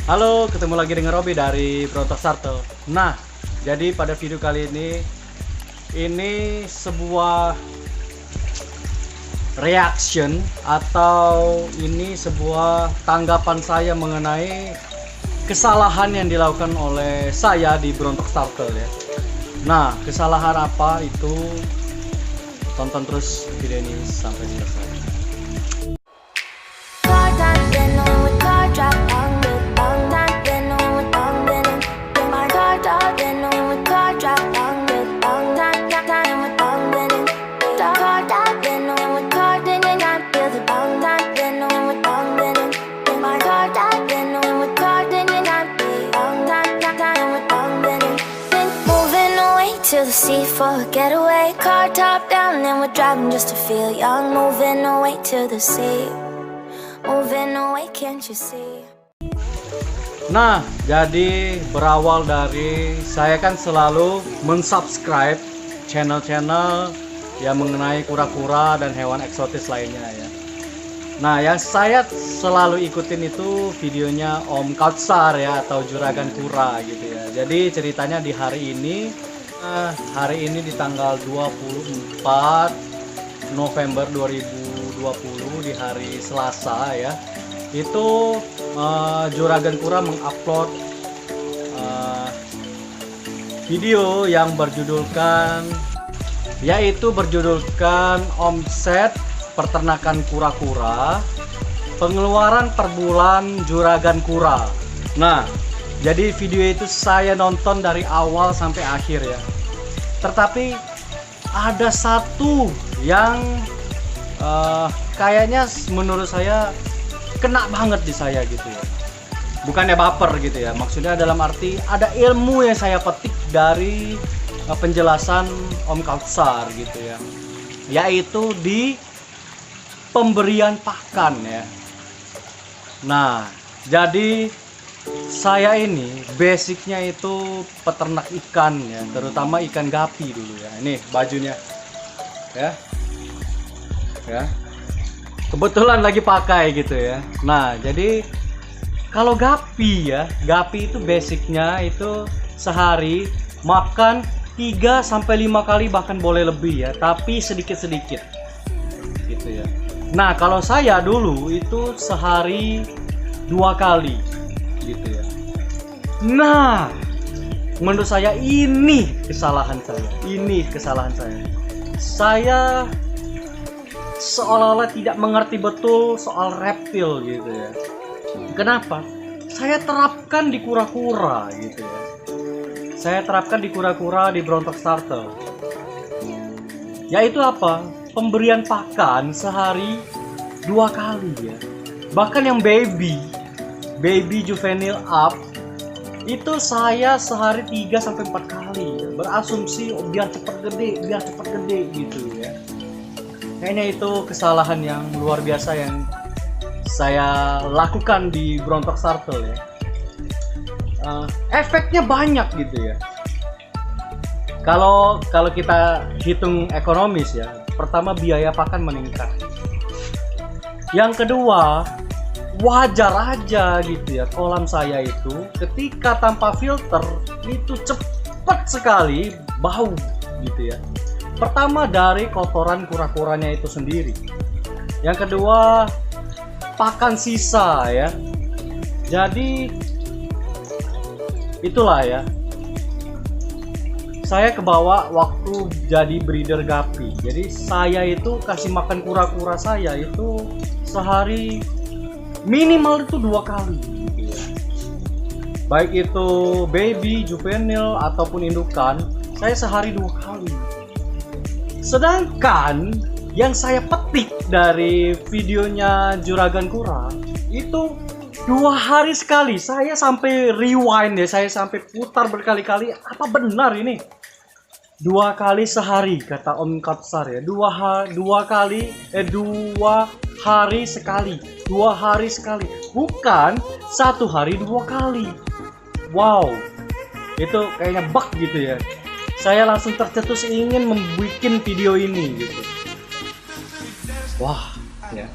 Halo, ketemu lagi dengan Robi dari Brontok Sarto. Nah, jadi pada video kali ini sebuah reaction atau ini sebuah tanggapan saya mengenai kesalahan yang dilakukan oleh saya di Brontok Sarto ya. Nah, kesalahan apa itu? Tonton terus video ini sampai selesai. To the sea for a getaway, car top down and we're driving just to feel young. Moving away to the sea, moving away, can't you see? Nah, jadi berawal dari saya kan selalu mensubscribe channel-channel yang mengenai kura-kura dan hewan eksotis lainnya ya. Nah, yang saya selalu ikutin itu videonya Om Kautsar ya, atau Juragan Kura gitu ya. Jadi ceritanya di hari ini di tanggal 24 November 2020 di hari Selasa ya, itu Juragan Kura mengupload video yang berjudulkan omset peternakan kura-kura, pengeluaran per bulan Juragan Kura. Nah, jadi video itu saya nonton dari awal sampai akhir ya. Tetapi ada satu yang kayaknya menurut saya kena banget di saya gitu ya. Bukannya baper gitu ya. Maksudnya dalam arti ada ilmu yang saya petik dari penjelasan Om Kautsar gitu ya. Yaitu di pemberian pakan ya. Nah, jadi saya ini basicnya itu peternak ikan ya, terutama ikan gapi dulu ya. Ini bajunya ya, kebetulan lagi pakai gitu ya. Nah, jadi kalau gapi itu basicnya itu sehari makan 3-5 kali, bahkan boleh lebih ya, tapi sedikit-sedikit gitu ya. Nah, kalau saya dulu itu sehari 2 kali gitu ya. Nah, menurut saya ini kesalahan saya. Saya seolah-olah tidak mengerti betul soal reptil gitu ya. Kenapa? Saya terapkan di kura-kura gitu ya. Saya terapkan di kura-kura di Brontok Sarto. Yaitu apa? Pemberian pakan sehari 2 kali ya. Bahkan yang baby juvenile up itu saya sehari 3-4 kali ya. Berasumsi biar cepat gede gitu ya. Kayaknya itu kesalahan yang luar biasa yang saya lakukan di Brontok Sarto ya. Efeknya banyak gitu ya. Kalau kita hitung ekonomis ya, pertama biaya pakan meningkat. Yang kedua, wajar aja gitu ya, kolam saya itu ketika tanpa filter itu cepat sekali bau gitu ya. Pertama dari kotoran kura-kuranya itu sendiri. Yang kedua, pakan sisa ya. Jadi itulah ya, saya kebawa waktu jadi breeder gapi. Jadi saya itu kasih makan kura-kura saya itu sehari minimal itu 2 kali gitu ya. Baik itu baby, juvenile ataupun indukan, saya sehari 2 kali. Sedangkan yang saya petik dari videonya Juragan Kura itu 2 hari sekali. Saya sampai rewind ya, saya sampai putar berkali-kali, apa benar ini 2 kali sehari kata Om Kautsar ya. 2 hari sekali, 2 hari sekali, bukan 1 hari 2 kali. Wow, itu kayaknya bug gitu ya. Saya langsung tercetus ingin membuat video ini gitu. Wah ya,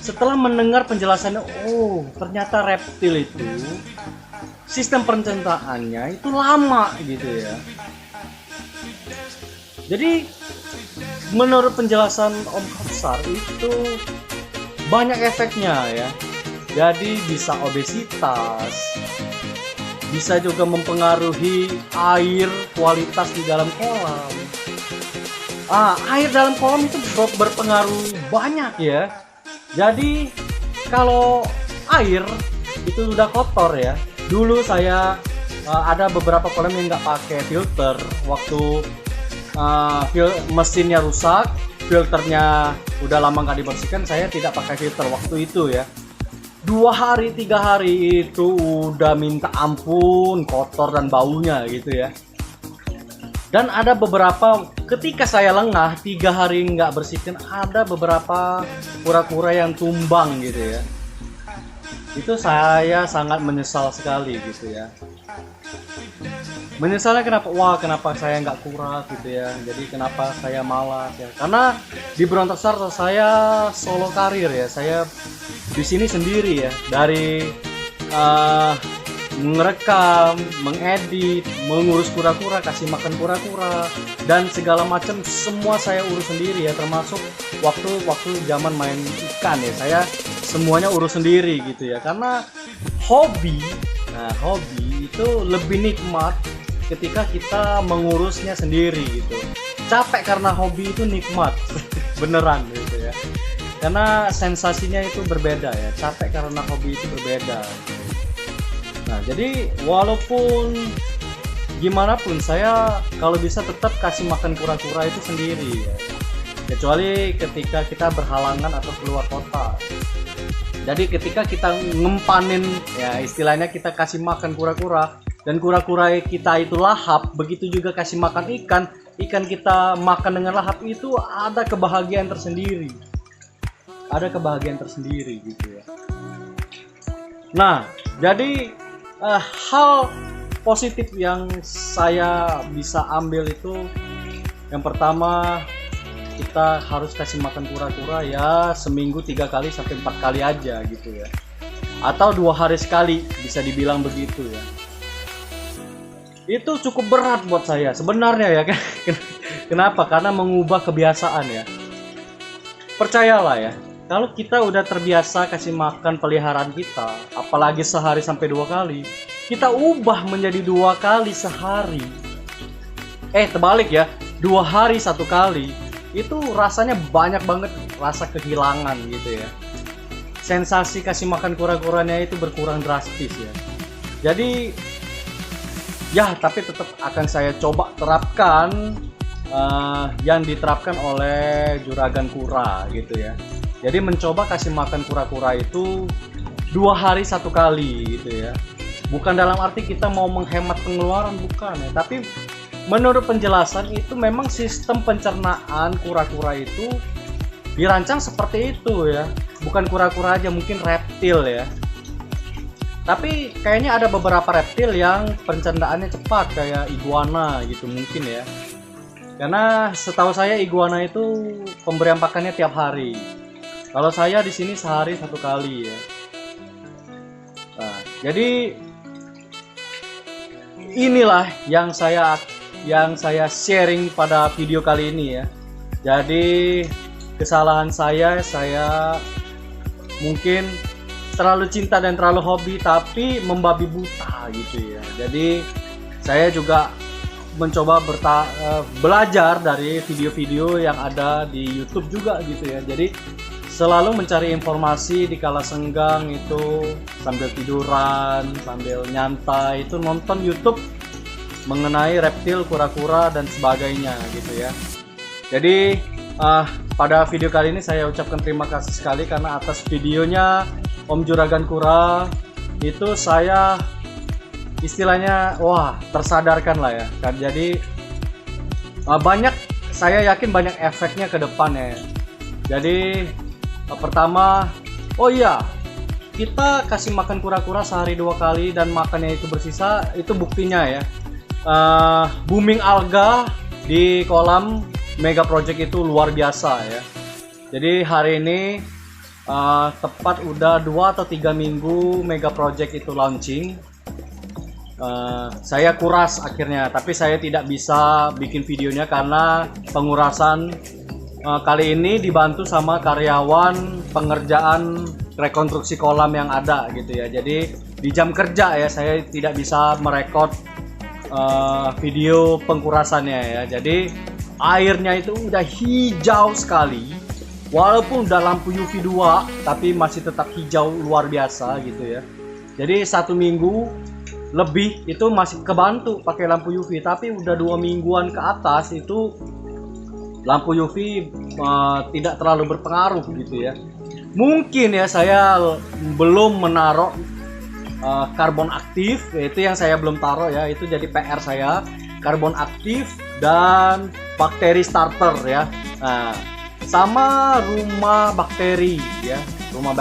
setelah mendengar penjelasannya, oh ternyata reptil itu sistem pencernaannya itu lama gitu ya. Jadi menurut penjelasan Om Kapsar itu banyak efeknya ya. Jadi bisa obesitas, bisa juga mempengaruhi air, kualitas di dalam kolam. Air dalam kolam itu berpengaruh banyak ya. Jadi kalau air itu udah kotor ya. Dulu saya ada beberapa kolam yang nggak pakai filter. Waktu mesinnya rusak, filternya udah lama nggak dibersihkan, saya tidak pakai filter waktu itu ya. 2 hari 3 hari itu udah minta ampun kotor dan baunya gitu ya. Dan ada beberapa ketika saya lengah 3 hari nggak bersihkan, ada beberapa kura-kura yang tumbang gitu ya. Itu saya sangat menyesal sekali gitu ya. Menyesalnya kenapa? Wah, kenapa saya nggak kura gitu ya. Jadi kenapa saya malas ya? Karena di Berontak Star saya solo karir ya. Saya di sini sendiri ya. Dari merekam, mengedit, mengurus kura-kura, kasih makan kura-kura, dan segala macam semua saya urus sendiri ya. Termasuk waktu zaman main ikan ya. Saya semuanya urus sendiri gitu ya. Karena hobi itu lebih nikmat ketika kita mengurusnya sendiri gitu. Capek karena hobi itu nikmat beneran gitu ya, karena sensasinya itu berbeda ya. Capek karena hobi itu berbeda. Nah jadi walaupun gimana pun saya kalau bisa tetap kasih makan kura-kura itu sendiri ya. Kecuali ketika kita berhalangan atau keluar kota. Jadi ketika kita ngempanin ya, istilahnya kita kasih makan kura-kura dan kura-kura kita itu lahap, begitu juga kasih makan ikan kita makan dengan lahap, itu ada kebahagiaan tersendiri. Ada kebahagiaan tersendiri gitu ya. Nah, jadi hal positif yang saya bisa ambil itu yang pertama, kita harus kasih makan kura-kura ya seminggu 3 kali sampai 4 kali aja gitu ya, atau 2 hari sekali bisa dibilang begitu ya. Itu cukup berat buat saya sebenarnya ya. Kenapa? Karena mengubah kebiasaan ya. Percayalah ya, kalau kita udah terbiasa kasih makan peliharaan kita, apalagi sehari sampai 2 kali, kita ubah menjadi 2 kali sehari. Terbalik ya, 2 hari 1 kali. Itu rasanya banyak banget rasa kehilangan gitu ya. Sensasi kasih makan kura-kuranya itu berkurang drastis ya. Jadi ya, tapi tetap akan saya coba terapkan yang diterapkan oleh Juragan Kura gitu ya. Jadi mencoba kasih makan kura-kura itu 2 hari 1 kali gitu ya. Bukan dalam arti kita mau menghemat pengeluaran, bukan ya. Tapi menurut penjelasan itu memang sistem pencernaan kura-kura itu dirancang seperti itu ya. Bukan kura-kura aja, mungkin reptil ya. Tapi kayaknya ada beberapa reptil yang pencernaannya cepat kayak iguana gitu mungkin ya. Karena setahu saya iguana itu pemberian pakannya tiap hari. Kalau saya di sini sehari 1 kali ya. Nah, jadi inilah yang saya sharing pada video kali ini ya. Jadi kesalahan saya mungkin terlalu cinta dan terlalu hobi tapi membabi buta gitu ya. Jadi saya juga mencoba belajar dari video-video yang ada di YouTube juga gitu ya. Jadi selalu mencari informasi di kala senggang itu, sambil tiduran, sambil nyantai itu nonton YouTube mengenai reptil, kura-kura dan sebagainya gitu ya. Jadi pada video kali ini saya ucapkan terima kasih sekali karena atas videonya Om Juragan Kura itu saya istilahnya tersadarkan lah ya kan. Jadi saya yakin banyak efeknya ke depannya ya. Jadi pertama, kita kasih makan kura-kura sehari 2 kali dan makannya itu bersisa, itu buktinya ya. Booming alga di kolam Mega Project itu luar biasa ya. Jadi hari ini tepat udah 2 atau 3 minggu Mega Project itu launching. Saya kuras akhirnya, tapi saya tidak bisa bikin videonya karena pengurasan kali ini dibantu sama karyawan pengerjaan rekonstruksi kolam yang ada gitu ya. Jadi di jam kerja ya saya tidak bisa merekod video pengurasannya ya. Jadi airnya itu udah hijau sekali, walaupun udah lampu UV 2 tapi masih tetap hijau luar biasa gitu ya. Jadi 1 minggu lebih itu masih kebantu pakai lampu UV, tapi udah 2 mingguan ke atas itu lampu UV tidak terlalu berpengaruh gitu ya. Mungkin ya saya belum menaruh karbon aktif, itu yang saya belum taruh ya, itu jadi PR saya. Karbon aktif dan bakteri starter ya. Nah, sama rumah bakteri ya. Rumah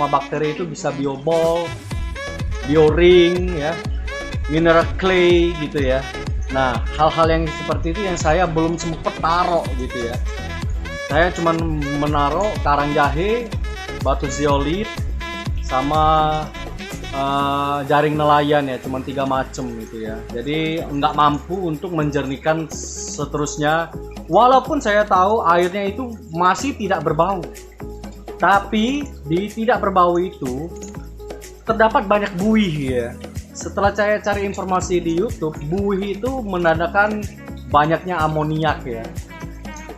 bakteri itu bisa biobol, bioring ya, mineral clay gitu ya. Nah, hal-hal yang seperti itu yang saya belum sempat taruh gitu ya. Saya cuma menaruh karang jahe, batu zeolit, sama jaring nelayan ya, cuma 3 macam gitu ya. Jadi nggak mampu untuk menjernihkan seterusnya. Walaupun saya tahu airnya itu masih tidak berbau, tapi di tidak berbau itu terdapat banyak buih ya. Setelah saya cari informasi di YouTube, buih itu menandakan banyaknya amoniak ya.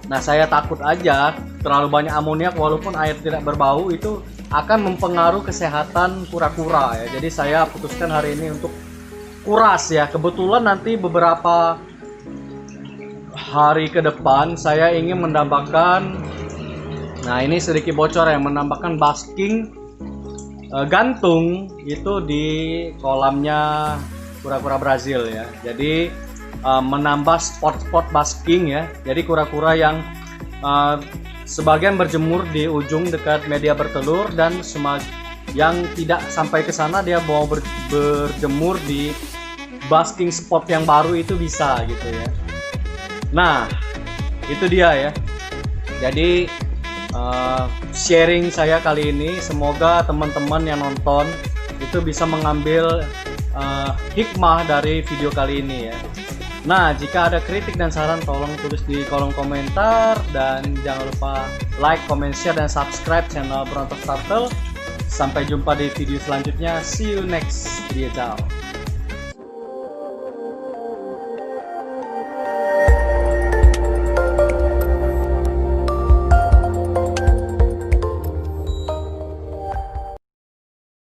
Nah, saya takut aja terlalu banyak amoniak walaupun air tidak berbau itu akan mempengaruhi kesehatan kura-kura ya. Jadi saya putuskan hari ini untuk kuras ya. Kebetulan nanti beberapa hari ke depan saya ingin menambahkan, nah ini sedikit bocor ya, menambahkan basking gantung itu di kolamnya kura-kura Brazil ya. Jadi menambah spot-spot basking ya. Jadi kura-kura yang sebagian berjemur di ujung dekat media bertelur dan yang tidak sampai ke sana dia mau berjemur di basking spot yang baru itu bisa gitu ya. Nah, itu dia ya. Jadi sharing saya kali ini, semoga teman-teman yang nonton itu bisa mengambil hikmah dari video kali ini ya. Nah, jika ada kritik dan saran tolong tulis di kolom komentar, dan jangan lupa like, comment, share, dan subscribe channel Brontos Turtle. Sampai jumpa di video selanjutnya. See you next video. Ciao.